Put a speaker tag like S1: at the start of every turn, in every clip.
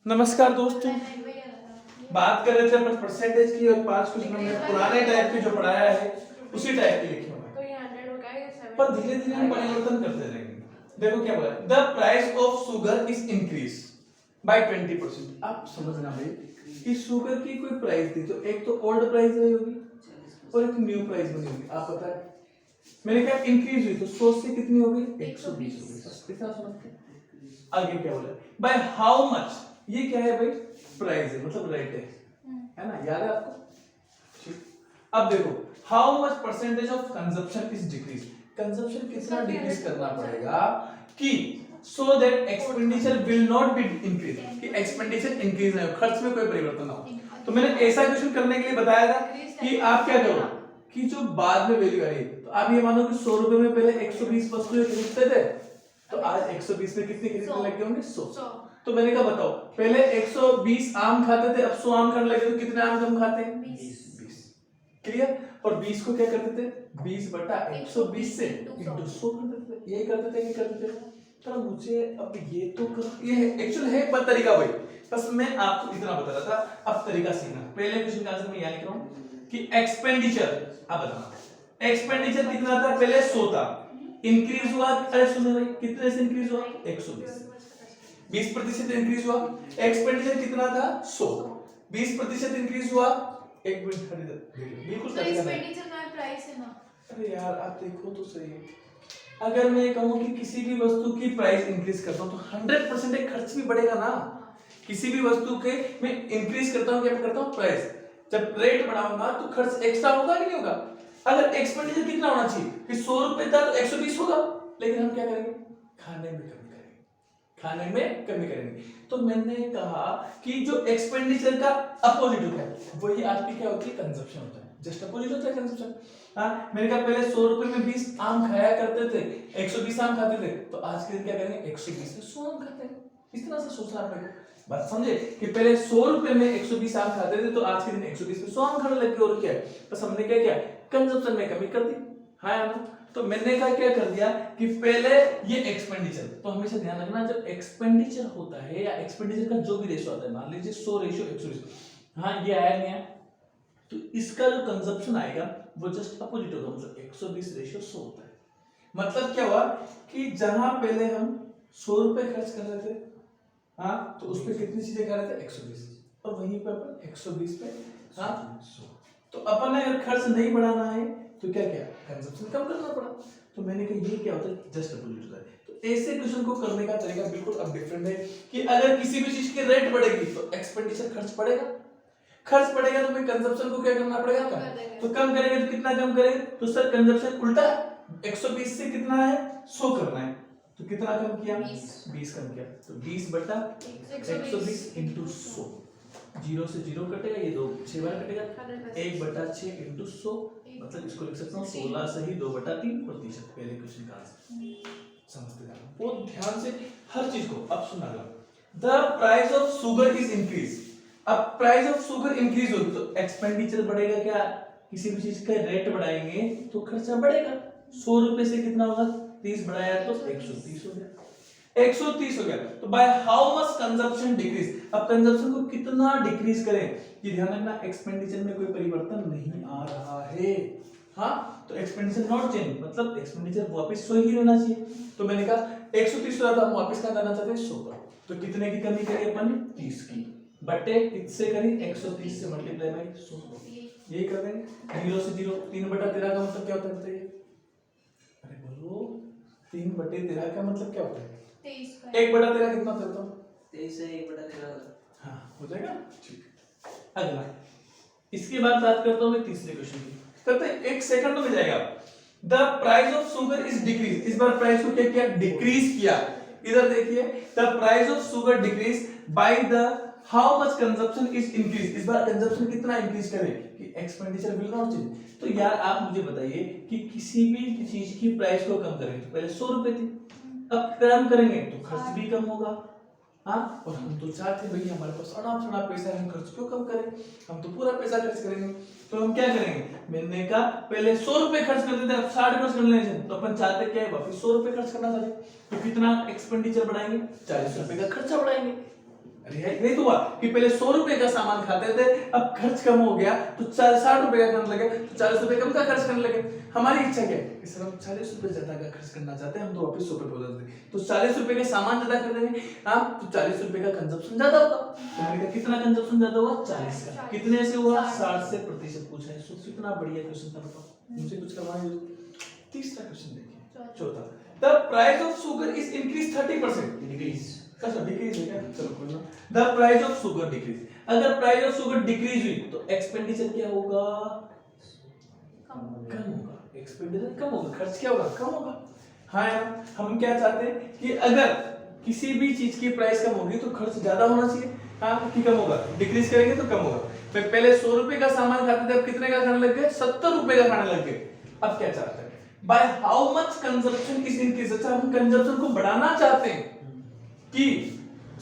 S1: नमस्कार दोस्तों, बात कर रहे थे अपन परसेंटेज की और 5 क्वेश्चन हमने पुराने टाइप के जो पढ़ाया है उसी टाइप के लिखे हुए हैं, पर धीरे धीरे हम परिवर्तन करते रहेंगे। देखो क्या बोला, the price of sugar is increase bye 20%। आप समझना भाई कि शुगर की कोई प्राइस थी तो एक तो ओल्ड प्राइस रही होगी और एक न्यू प्राइस बनी होगी। आप पता है मैंने कहा इंक्रीज हुई तो 100 से कितनी हो गई 120 हो गई। बस इतना समझते हैं। आगे क्या बोला, बाय हाउ मच, ये क्या है भाई प्राइस है मतलब रेट है ना, याद है आपको। ठीक, अब देखो how much percentage of consumption is decrease, consumption कितना डिक्रीज करना पड़ेगा कि so that expenditure will not be increase, कि एक्सपेंडिचर इंक्रीज ना हो, खर्च में कोई परिवर्तन ना हो। तो मैंने ऐसा क्वेश्चन करने के लिए बताया था कि आप क्या करो कि जो बाद में वैल्यू आ रही है, तो आप ये मानो कि 100 रुपए में पहले 120 वस्तुएं खरीदते थे, तो आज 120 में कितनी खरीदने लगे होंगे 100। तो मैंने कहा बताओ, पहले 120 आम खाते थे, अब 100 आम खाने लगे तो कितने आम कम खाते हैं 20। क्लियर। और 20 को क्या करते थे 20 बटा 120 से इंटू 100 करते थे, यही करते थे। तो मुझे अब ये तो ये एक्चुअल है पर तरीका भाई, बस मैं आपको इतना बता रहा था। अब तरीका सीखना, पहले क्वेश्चन का आंसर मैं यहां लिख रहा हूं कि एक्सपेंडिचर, अब बताना एक्सपेंडिचर कितना था, पहले 100 था, इंक्रीज हुआ, अरे सुनो भाई कितने से इंक्रीज हुआ 120, 20% इंक्रीज हुआ। एक्सपेंडिचर कितना था 100, 20% इंक्रीज हुआ। एक मिनट खड़े बिल्कुल
S2: तो एक्सपेंडिचर का प्राइस है ना।
S1: अरे यार आप देखो तो सही, अगर मैं कहूं कि किसी भी वस्तु की प्राइस इंक्रीज करता हूं तो 100% एक खर्च भी बढ़ेगा ना। किसी भी वस्तु के मैं इंक्रीज करता हूं, क्या करता हूं प्राइस, जब रेट बढ़ाऊंगा तो खर्च एक्स्ट्रा होगा कि नहीं होगा। अगर एक्सपेंडिचर कितना होना चाहिए कि 100 रुपए था तो 120 होगा, लेकिन हम क्या करेंगे खाने में कमी करेंगे। तो मैंने कहा कि जो एक्सपेंडिचर का अपोजिट होता है वही आपकी क्या होती है कंजप्शन होता है, जस्ट अपोजिट होता है कंजप्शन। हाँ मैंने कहा पहले 100 रुपए में 20 आम खाया करते थे, 120 आम खाते थे, तो आज के दिन क्या करेंगे 120 में 100 आम खाते हैं। इस तरह से सोचना पड़ेगा, बात समझे कि पहले 100 रुपए में 120 आम खाते थे तो आज के दिन 120 में 100 आम खाने लग गए। और क्या है बस हमने क्या किया कंजप्शन में कमी कर दी। हाँ या ना। तो मैंने कहा क्या कर दिया कि पहले ये एक्सपेंडिचर, तो हमेशा ध्यान रखना जब एक्सपेंडिचर होता है या एक्सपेंडिचर का जो भी रेशियो आता है, मान लीजिए 100 रेशियो 120, हाँ ये आया नहीं है, तो इसका जो कंजप्शन आएगा वो जस्ट अपोजिट होगा, मतलब 120 रेशियो 100 होता है। मतलब क्या हुआ कि जहां पहले हम 100 रुपए खर्च कर रहे थे, हाँ तो उस पर कितनी चीजें कर रहे थे 120, और वहीं पर अपन 120 पे हाँ 100। तो अपन ने अगर खर्च नहीं बढ़ाना है तो क्या क्या कंजप्शन कम करना पड़ा। तो मैंने कहा ये क्या होता है जस्ट अपोजिट होता है। तो ऐसे क्वेश्चन को करने का तरीका बिल्कुल अब डिफरेंट है कि अगर किसी भी चीज की रेट बढ़ेगी तो एक्सपेंडिचर खर्च बढ़ेगा तो मैं कंजप्शन को क्या करना पड़ेगा कम। तो कम करेंगे तो कितना कम करेंगे, तो सर कंजप्शन उल्टा 120 से कितना है 100 करना है, तो कितना कम किया 20 कम किया, तो 20 बटा 120 इंटू 100, 0 से 0 कटेगा, ये 2 6 बार कटेगा, 1 बटा 6 इंटू 100, मतलब इसको लिख सकता हूँ 16 सही 2 बटा 3%। पहले क्वेश्चन का आंसर समझते जाना बहुत ध्यान से हर चीज को। अब सुना लो, the price of sugar is increase. अब प्राइस ऑफ शुगर इंक्रीज होगी तो एक्सपेंडिचर बढ़ेगा, क्या किसी भी चीज का रेट बढ़ाएंगे तो खर्चा बढ़ेगा। 100 रुपए से कितना होगा 30 बढ़ाया तो 130 हो गया, 130 हो गया। तो bye how much consumption decrease, अब कंजप्शन को कितना डिक्रीज करें, ये ध्यान रखना एक्सपेंडिचर में कोई परिवर्तन नहीं आ रहा है। हाँ तो एक्सपेंडिचर नॉट चेंज, मतलब एक्सपेंडिचर वापस 100 ही रहना चाहिए। तो मैंने कहा 130 हो रहा था, हम वापस क्या करना चाहते हैं 100 का, तो कितने की कमी करी अपन 30 की, बटे इससे करी 130 से मल्टीप्लाई बाय 100, यही कर देंगे 0 से 0। 3 बटा 13 का मतलब क्या होता है, अरे बोलो 3 बटे 13 का मतलब क्या होता है 1 बटा 13 कितना होता है
S3: 23 से 1 बटा 13।
S1: हाँ हो जाएगा ठीक। अगला इसके बाद बात करता हूँ मैं तीसरे क्वेश्चन की, करते हैं 1 सेकंड में जाएगा। The price of sugar is decrease, इस बार प्राइस को क्या किया डिक्रीज किया। इधर देखिए the price of sugar decrease by the how much consumption is increase, इस बार कंजप्शन कितना इंक्रीज करें कि एक्सपेंडिचर विल नॉट चेंज। तो यार आप मुझे बताइए कि किसी भी चीज की प्राइस को कम करें, तो पहले 100 रुपए थी, अब कम करेंगे तो खर्च भी कम होगा। हाँ और हम तो चाहते भैया हमारे पास अनाप पैसा है, हम खर्च क्यों कम करें, हम तो पूरा पैसा खर्च करेंगे। तो हम क्या करेंगे, मैंने कहा पहले 100 रुपए खर्च करते थे, अब 60 खर्च करने लगे, तो अपन चाहते क्या है वापस 100 रुपए खर्च करना चाहते, तो कितना एक्सपेंडिचर बढ़ाएंगे 40 रुपए का खर्चा बढ़ाएंगे। अरे यार नहीं तो हुआ कि पहले 100 रुपए का सामान खाते थे, अब खर्च कम हो गया तो 60 रुपए का करने लगे, तो 40 रुपए कम का खर्च करने लगे। हमारी इच्छा क्या है कि सर हम 40 रुपए ज्यादा का खर्च करना चाहते हैं, हम तो वापस 100 पे पहुंच जाते हैं, तो 40 रुपए का सामान ज्यादा कर देंगे आप, तो 40 रुपए का कंजप्शन ज्यादा होगा। तो मैंने कहा कितना कंजप्शन ज्यादा हुआ? 40 का। कितने से हुआ? 60 से प्रतिशत पूछा है। सोचो कितना बढ़िया क्वेश्चन था, बताओ मुझे कुछ करवाने दो। तीसरा क्वेश्चन देखिए, चौथा, the price of sugar is increase 30%, decrease. अच्छा डिक्रीज है क्या? चलो कोई ना। The price of sugar decrease, अगर प्राइस ऑफ शुगर डिक्रीज हुई तो एक्सपेंडिचर क्या होगा? कम होगा। एक्सपेंडिचर कम होगा, खर्च क्या होगा? कम होगा। हाँ यार, हम क्या चाहते हैं कि अगर किसी भी चीज की प्राइस कम होगी तो खर्च ज्यादा होना चाहिए। हाँ कि कम होगा, डिक्रीज करेंगे तो कम होगा। मैं पहले 100 रुपए का सामान खाते थे, अब कितने का खाने लग गए? 70 रुपए का खाने लग गए। अब क्या चाहते हैं? By how much consumption is increase. अच्छा हम कंजप्शन को बढ़ाना चाहते हैं कि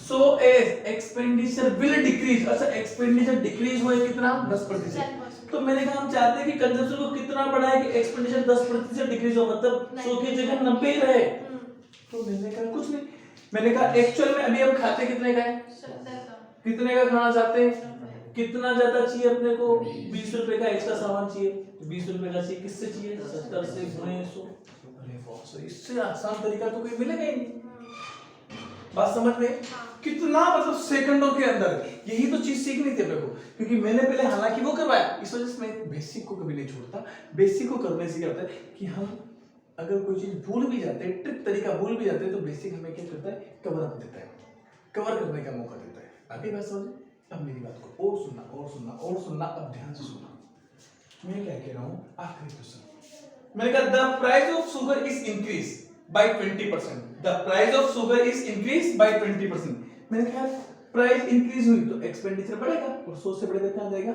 S1: so as expenditure will decrease. अच्छा एक्सपेंडिचर डिक्रीज हुए कितना? 10%। तो मैंने कहा हम चाहते हैं कि कंजप्शन को कितना बढ़ाए कि एक्सपेंडिचर 10% डिक्रीज हो, मतलब 100 की जगह 90 ही रहे। तो मैंने कहा कुछ नहीं, मैंने कहा एक्चुअल में अभी हम खाते कितने का है?
S2: 70 का।
S1: कितने का खाना चाहते हैं? कितना ज्यादा चाहिए अपने को? 20 रुपए का एक्स्ट्रा सामान चाहिए, 20 रुपए का चाहिए। किससे चाहिए? 70 से गुणे 100। अरे वाह, सो इससे आसान तरीका तो कोई मिलेगा ही नहीं। बात समझ में? कितना मतलब सेकंडों के अंदर, यही तो चीज सीखनी थी अपने को, क्योंकि मैंने पहले हालांकि वो करवाया, इस वजह से मैं बेसिक को कभी नहीं छोड़ता। बेसिक को करने से क्या होता है कि हम अगर कोई चीज भूल भी जाते हैं, ट्रिक तरीका भूल भी जाते हैं, तो बेसिक हमें क्या करता है? कवर अप देता है, कवर करने का मौका देता है। आगे बात समझ? अब मेरी बात को और सुनना और सुनना और सुनना, अब ध्यान से सुनना। मैं क्या कह रहा हूँ? आखिरी क्वेश्चन मैंने कहा the price of sugar is increase by 20%. The price of sugar is increased by 20%. मैंने कहा प्राइस इंक्रीज हुई तो एक्सपेंडिचर बढ़ेगा, और 100 से बढ़ेगा क्या जाएगा?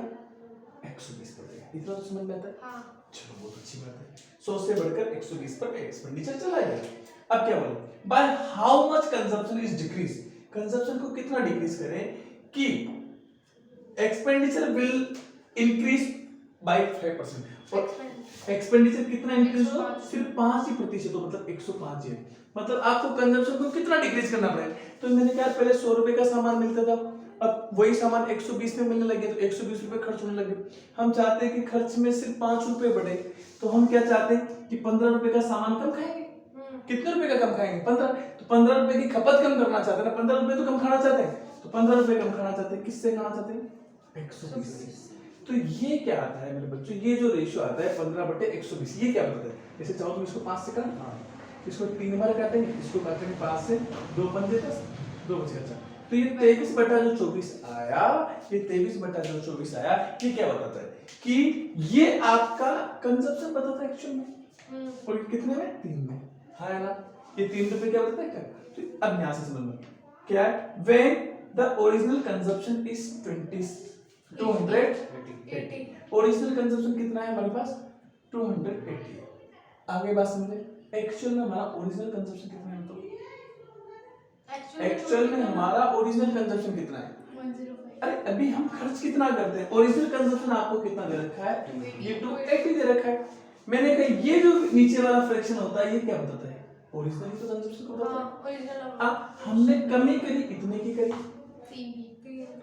S1: 120 बढ़ेगा। इतना तो समझ में आता है?
S2: हाँ।
S1: चलो बहुत अच्छी बात है। 100 से बढ़कर 120 पर एक्सपेंडिचर चला गया। अब क्या बोले? By how much consumption is decreased? Consumption को कितना डिक्रीज करें कि एक्सपेंडिचर विल इंक्रीज by 5%। और एक्सपेंडिचर कितना इंक्रीज हो? सिर्फ 5% हो, मतलब 105 है। मतलब आपको कंजम्पशन को कितना डिक्रीज करना पड़ेगा? तो मैंने कहा पहले 100 रुपए का सामान मिलता था, अब वही सामान 120 में मिलने लगे, तो 120 रुपए खर्च होने लगे। हम चाहते हैं कि खर्च में सिर्फ 5 रुपए बढ़े, तो हम क्या चाहते हैं कि 15 रुपए का सामान कम खाएंगे। कितने रुपए का कम खाएंगे? 15। तो 15 रुपए की खपत कम करना चाहते हैं ना, 15 रुपए तो कम खाना चाहते हैं, तो 15 रुपए कम खाना चाहते हैं। किससे खाना चाहते हैं? 120 से। तो ये क्या आता है मेरे बच्चों? ये जो रेशियो आता है 15/120, ये क्या बताता है? जैसे चाहो तो इसको 5 से काट, इसको 3 बार काटेंगे, इसको काटेंगे 5 से, 2 पंजे 10, 2 बचे 4। तो ये 23/24 आया, ये 23/24 आया। ये क्या बताता है कि ये आपका कंजप्शन बताता है एक्चुअल में। और ये कितने में? 3 में। हाँ है ना? ये 3 रुपए क्या बताता है क्या? तो अब यहां से समझ लो क्या है? When the original consumption is 280, original consumption कितना है हमारे पास? 280। आगे बात समझे? एक्चुअल में हमारा ओरिजिनल कंजप्शन कितना है? तो एक्चुअल में हमारा ओरिजिनल कंजप्शन कितना है?
S2: 105।
S1: अरे अभी हम खर्च कितना करते हैं? ओरिजिनल कंजप्शन आपको कितना दे रखा है? ये 280 दे रखा है। मैंने कहा ये जो नीचे वाला फ्रैक्शन होता है ये क्या बताता है? ओरिजिनल तो कंजप्शन को बताता है।
S2: ओरिजिनल।
S1: अब हमने कमी करी, इतने की करी,
S2: 3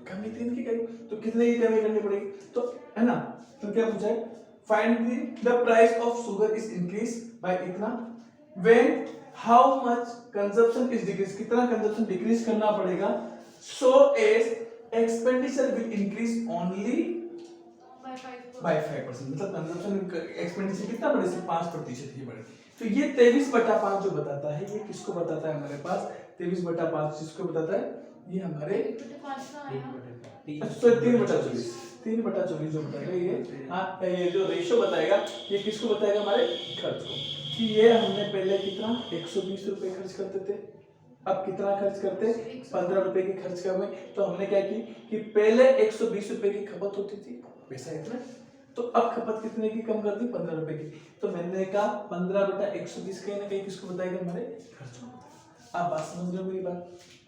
S1: कमी 3 की करी, तो कितने की कमी करनी पड़ेगी? तो है ना? तो क्या पूछा है? Find the price of sugar is increase by इतना, when how much consumption is decrease, कितना कंजप्शन डिक्रीज करना पड़ेगा, so as expenditure will increase only by 5%। मतलब कंजप्शन एक्सपेंडिचर कितना बढ़े? सिर्फ 5% ही बढ़े। तो ये 23/5 जो बताता है, ये किसको बताता है हमारे पास? 23/5 जिसको बताता है ये हमारे 3/24, 3/24 जो बताएगा ये। हाँ ये जो रेशियो बताएगा ये किसको बताएगा? हमारे खर्च को। कि ये हमने पहले कितना 120 रुपए खर्च करते थे, अब कितना खर्च करते? 15 रुपए की खर्च कर में। तो हमने क्या की कि पहले 120 रुपए की खपत होती थी, पैसा इतना, तो अब खपत कितने की कम कर दी? 15 रुपए की। तो मैंने कहा 15/120 कहीं ना कहीं किसको बताएगा? हमारे खर्च को। आप बात समझ रहे हो मेरी बात?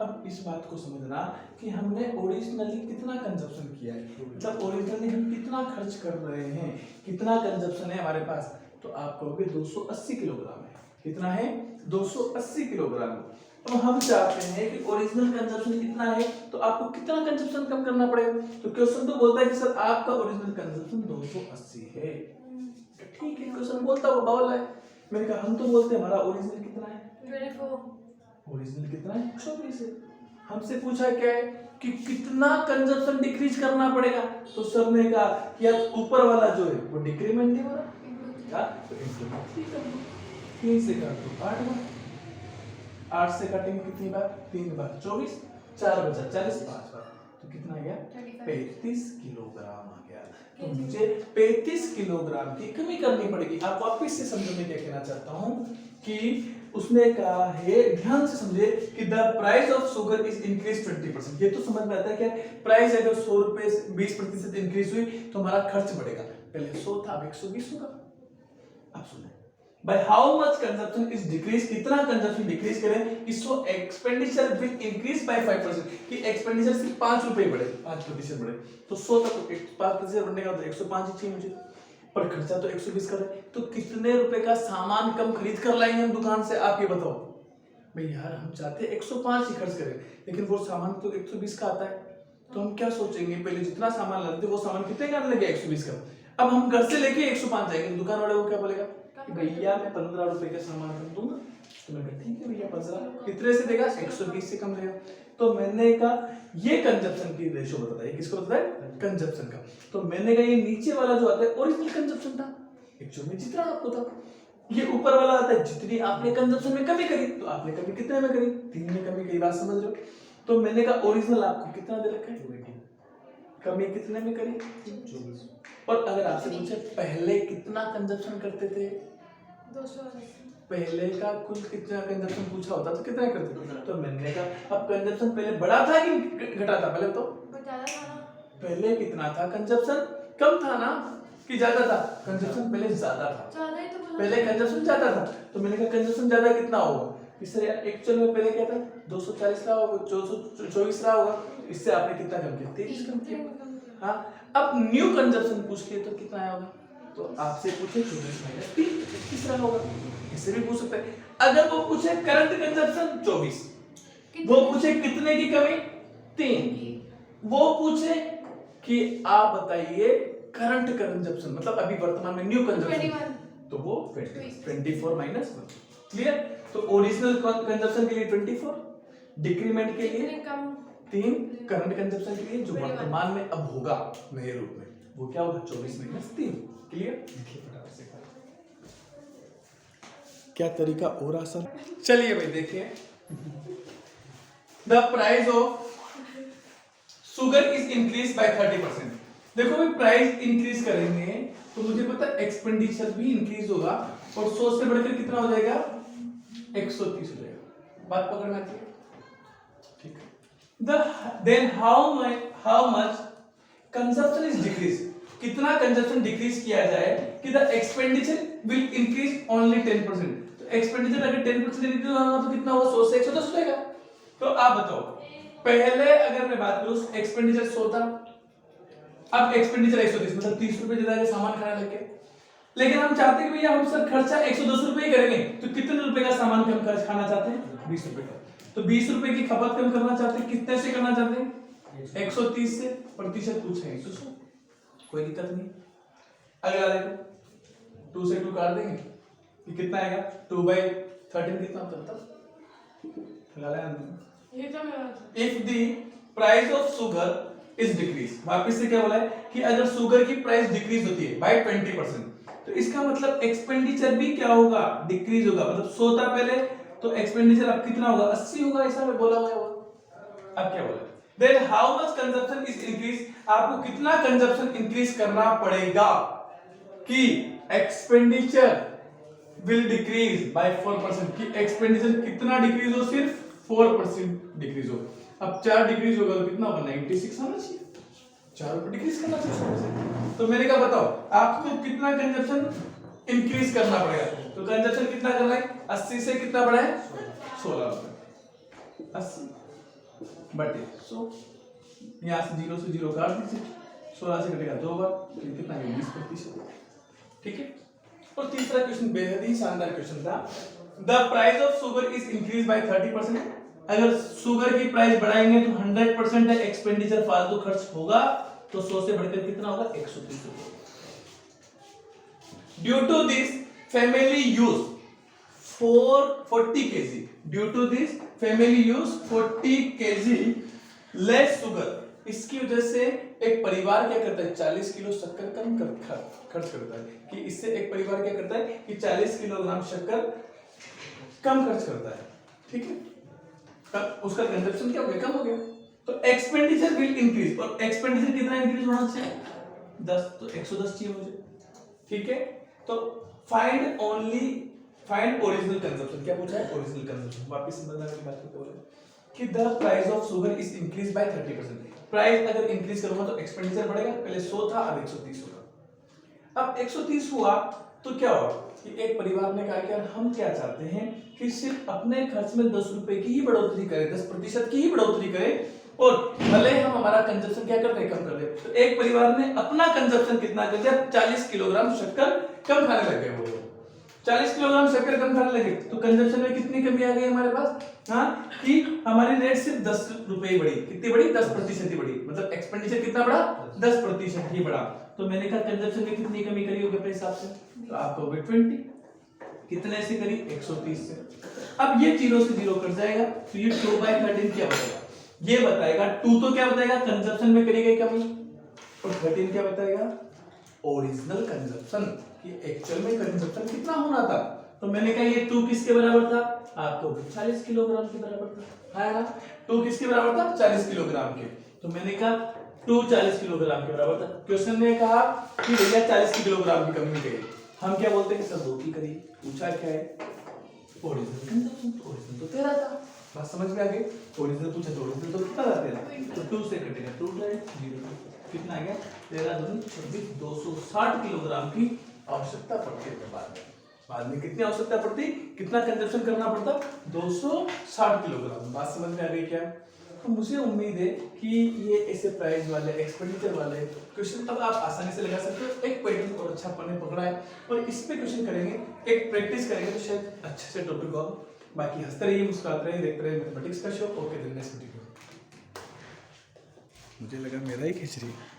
S1: अब इस बात को समझना कि हमने ओरिजिनली कितना कंजप्शन किया है, मतलब ओरिजिनली हम कितना खर्च कर रहे हैं, कितना कंजप्शन है हमारे पास। तो आप कहोगे 280 किलोग्राम है। कितना है? 280 किलोग्राम। तो हम चाहते हैं कि ओरिजिनल कंजप्शन कितना है, तो आपको कितना कंजप्शन कम करना पड़ेगा। तो क्वेश्चन तो बोलता है कि सर आपका ओरिजिनल कंजप्शन 280 है, ठीक है, क्वेश्चन बोलता वो बोल रहा है। मैंने कहा हम तो बोलते हैं हमारा ओरिजिनल कितना है,
S2: 24।
S1: ओरिजिनल कितना है 24 है। हमसे पूछा क्या है कि कितना कंजप्शन डिक्रीज करना पड़ेगा, तो सर ने कहा कि यार ऊपर वाला जो है वो डिक्रीमेंट है वाला, क्या तो इंक्रीमेंट ही कर दो। 3 से काट दो 8 बार, 8 से काटेंगे कितनी बार, 3 बार 24, 4 बचा 40, 5 बार, तो कितना आ गया 35 किलोग्राम आ गया। तो मुझे 35 किलोग्राम की कमी करनी पड़ेगी। आप वापस से समझो मैं क्या कहना चाहता हूँ कि उसने कहा है, ध्यान से समझे कि the price of sugar is increase 20%। ये तो समझ में आता है कि प्राइस अगर 100 रुपए 20% इंक्रीज हुई तो हमारा खर्च बढ़ेगा। पहले 100 था, अब 120 होगा। अब सुने, bye how much consumption is decrease, कितना कंजप्शन डिक्रीज करें कि सो एक्सपेंडिचर विल इंक्रीज बाय 5%, कि एक्सपेंडिचर सिर्फ 5 रुपए बढ़े, 5% बढ़े, तो 100 तक 5% बढ़ने का मतलब 105 ही चाहिए मुझे, पर खर्चा तो 120 कर रहे हैं। तो कितने रुपए का सामान कम खरीद कर लाएंगे हम दुकान से, आप ये बताओ। भाई यार हम चाहते हैं 105 ही खर्च करें, लेकिन वो सामान तो 120 का आता है, तो हम क्या सोचेंगे, पहले जितना सामान लाते थे वो सामान कितने का आने लगे 120 का। अब हम घर से लेके 105 जाएंगे, दुकान वाले को क्या बोलेगा कि भैया मैं 15 रुपए का सामान खरीद दूंगा, तो मैं कहती ठीक है भैया 15 कितने से देगा, 120 से कम देगा। तो मैंने कहा ये कंजप्शन की रेशो बताता है, किसको बताता है, कंजप्शन का। तो मैंने कहा ये नीचे वाला जो आता है ओरिजिनल कंजप्शन था, एक्चुअली में जितना आपको था, ये ऊपर वाला आता है जितनी आपने कंजप्शन में कमी करी, तो आपने कमी कितने में करी, 3 में कमी करी, बात समझ रहे हो। तो मैंने कहा ओरिजिनल आपको कितना दे रखा है, कमी कितने में करी 24। और अगर आपसे पूछे पहले कितना कंजप्शन करते थे,
S2: 280।
S1: पहले का कुल कितना कंजप्शन पूछा होता तो कितना करते थे, तो मैंने कहा अब कंजप्शन पहले बढ़ा था कि घटा था, पहले तो
S2: ज्यादा था ना,
S1: पहले कितना था कंजप्शन, कम था ना कि ज्यादा था, कंजप्शन पहले ज्यादा था,
S2: ज्यादा ही तो बोला,
S1: पहले कंजप्शन ज्यादा था। तो मैंने कहा कंजप्शन ज्यादा कितना होगा, इससे एक्चुअल में पहले क्या था 240 रहा होगा, 224 रहा होगा, इससे आपने कितना कम किया 23 कम किया। हाँ अब न्यू कंजप्शन पूछ के तो कितना आया होगा, तो आपसे पूछे 24 माइनस 3 कितना होगा, इससे भी पूछ सकते हैं। अगर वो पूछे करंट कंजप्शन 24, वो पूछे कितने की कमी 3, वो पूछे कि आप बताइए करंट कंजप्शन मतलब अभी वर्तमान में न्यू कंजप्शन, तो वो 24 माइनस 1, क्लियर। तो ओरिजिनल कंजप्शन के लिए 24, डिक्रीमेंट के लिए 3, करंट कंजप्शन के लिए जो वर्तमान में अब होगा नए रूप में वो क्या होगा 24 माइनस 3, क्लियर। देखिए फटाफट से क्या तरीका और आसान, चलिए भाई देखिए, the price of sugar is increase bye 30%। देखो भाई प्राइस इंक्रीज करेंगे तो मुझे पता है एक्सपेंडिचर भी इंक्रीज होगा, और 100 से बढ़कर कितना हो जाएगा 130 हो जाएगा, बात पकड़ में आती है, ठीक है। Then how much consumption is decrease, कितना कंजप्शन डिक्रीज किया जाए कि the expenditure will increase only 10%। तो एक्सपेंडिचर अगर 10% इंक्रीज होगा तो कितना होगा 100 से 110 हो जाएगा। तो आप बताओ पहले अगर मैं बात करूं एक्सपेंडिचर 100 था, अब एक्सपेंडिचर 130 मतलब 30 रुपए ज्यादा सामान खाने लग गए, लेकिन हम चाहते हैं कि भैया हम सर खर्चा 110 रुपए ही करेंगे, तो कितने रुपए का सामान कम खर्च खाना चाहते हैं 20 रुपए का, तो 20 रुपए की खपत कम करना चाहते हैं, कितने से करना चाहते हैं 130 से, प्रतिशत पूछेंगे तो कोई दिक्कत नहीं। अगला देखो 2 से 2 काट देंगे कि कितना आएगा 2/13 कितना होता है, if the price of sugar is decrease, वापस से क्या बोला है कि अगर शुगर की प्राइस डिक्रीज होती है बाय 20%, तो इसका मतलब एक्सपेंडिचर भी क्या होगा डिक्रीज होगा, मतलब 100 था पहले तो एक्सपेंडिचर अब कितना होगा 80 होगा, ऐसा में बोला हुआ है। अब क्या बोला, then how much consumption is increase, आपको कितना कंजप्शन इंक्रीज करना पड़ेगा कि एक्सपेंडिचर विल डिक्रीज बाय 4%, कि एक्सपेंडिचर कितना डिक्रीज हो, सिर्फ 4% डिक्रीज हो। अब 4 डिक्रीज होगा तो कितना होगा 96 आना चाहिए, 4 रुपए डिक्रीज करना चाहिए। तो मैंने कहा बताओ आपको कितना कंजप्शन इंक्रीज करना पड़ेगा, तो कंजप्शन कितना करना है 80 से कितना बढ़ा है 16 रुपए, 80 बटे 100, यहाँ से 0 से 0 काट दीजिए, 16 से कटेगा 2 बार, तो कितना है 20%, ठीक है। और तीसरा क्वेश्चन बेहद ही शानदार क्वेश्चन था, the price of sugar is increase bye 30%, अगर शुगर की प्राइस बढ़ाएंगे तो 100% एक्सपेंडिचर फालतू खर्च होगा, तो 100 से बढ़कर कितना होगा 130 रुपए। Due to this family use 40 kg, due to this family use 40 kg less sugar. इसकी वजह से एक परिवार क्या करता है 40 किलो शक्कर कम खर्च करता है, कि इससे एक परिवार क्या करता है कि 40 किलोग्राम शक्कर कम खर्च करता है, ठीक है। तब उसका कंजप्शन क्या हो गया, कम हो गया। तो एक्सपेंडिचर विल इंक्रीज, और एक्सपेंडिचर कितना इंक्रीज होना चाहिए 10, तो 110 चाहिए मुझे, ठीक है। तो फाइंड ओरिजिनल कंजप्शन, क्या पूछा है ओरिजिनल कंजप्शन। वापस समझना मेरी बात को बोले कि the price of sugar is increase bye 30%। Price अगर इंक्रीज करूंगा तो एक्सपेंडिचर बढ़ेगा, पहले 100 था अब 130 होगा। अब 130 हुआ तो क्या होगा कि एक परिवार ने कहा कि यार हम क्या चाहते हैं कि सिर्फ अपने खर्च में 10 रुपए की ही बढ़ोतरी करें, 10% की ही बढ़ोतरी करें, और भले हम हमारा कंजप्शन क्या कर रहे कम कर दे। तो एक परिवार ने अपना कंजप्शन कितना कर दिया 40 किलोग्राम शक्कर कम खाने लगे। वो 40 किलोग्राम शक्कर कम खाने लगे तो कंजप्शन में कितनी कमी आ गई हमारे पास, हाँ, कि हमारी रेट सिर्फ 10 रुपए ही बढ़ी। कितनी बढ़ी 10% ही बढ़ी, मतलब एक्सपेंडिचर कितना बढ़ा 10% ही बढ़ा। तो मैंने कहा कंजप्शन में कितनी कमी करी होगी अपने हिसाब से, तो आपको 20 कितने से करी 130 से। अब ये 0 से 0 कट जाएगा, तो ये 2/13 क्या बताएगा, ये बताएगा 2 तो क्या बताएगा कंजप्शन में करी गई कमी, और 13 क्या बताएगा ओरिजिनल कंजप्शन, कि एक्चुअल में कंजप्शन कितना होना था। तो मैंने कहा ये 2 किसके बराबर था, आपको 40 किलोग्राम के बराबर था, है ना। 2 किसके बराबर था 40 किलोग्राम के। तो मैंने कहा 2 40 किलोग्राम के बराबर था। क्वेश्चन ने कहा कि भैया 40 किलोग्राम की कमी गई, हम क्या बोलते हैं सर 2 की करी। पूछा क्या है ओरिजिनल कंजप्शन, तो ओरिजिनल तो 13 था। बात समझ में आ गई। ओरिजिनल पूछा तो ओरिजिनल तो कितना था 13, तो 2 से कटेगा 2 0, कितना आ गया 13 दूनी 26, 260 किलोग्राम की आवश्यकता पड़ती है। बाद में कितनी आवश्यकता पड़ती, कितना कंजप्शन करना पड़ता 260 किलोग्राम। बात समझ में आ गई क्या। तो मुझे उम्मीद है कि ये ऐसे प्राइस वाले एक्सपेंडिचर वाले क्वेश्चन अब आप आसानी से लगा सकते हो। एक पैटर्न और अच्छा पढ़ने पकड़ा है और इस पे क्वेश्चन करेंगे, एक प्रैक्टिस करेंगे तो शायद अच्छे से टॉपिक हो। बाकी हंसते रहिए, मुस्कुराते रहिए, देखते रहिए मैथमेटिक्स का शो। ओके, दिन नेक्स्ट वीडियो। मुझे लगा मेरा ही खिंच रही है।